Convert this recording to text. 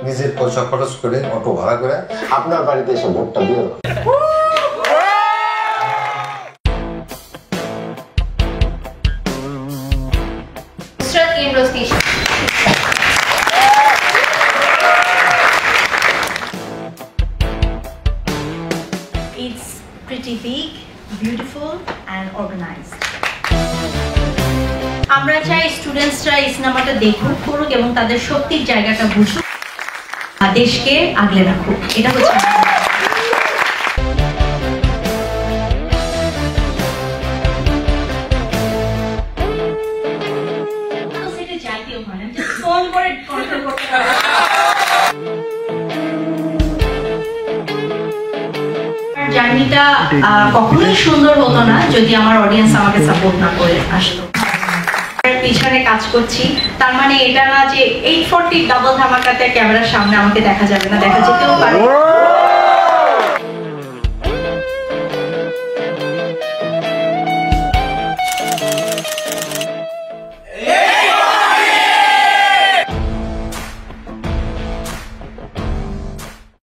নিজের পয়সা খরচ করে অটো ভাড়া করে আপনার বাড়িতে এসে ভোটটা দিয়ে দাও। It's pretty big, beautiful and organized. আমরা চাই স্টুডেন্টসরা এই সিনেমাটা দেখুক, করুক এবং তাদের শক্তির জায়গাটা বুঝুক, দেশকে আগলে রাখুক। এটা হচ্ছে ফোন করে কন্ট্রোল করতে পারবো। জার্নিটা কখনোই সুন্দর হতো না যদি আমার অডিয়েন্স আমাকে সাপোর্ট না করে আসতো। পিছনে কাজ করছি, তার মানে এটা না যে 840 ডাবল ধামাকাতে ক্যামেরার সামনে আমাকে দেখা যাবে না, দেখা যেতেও পারে।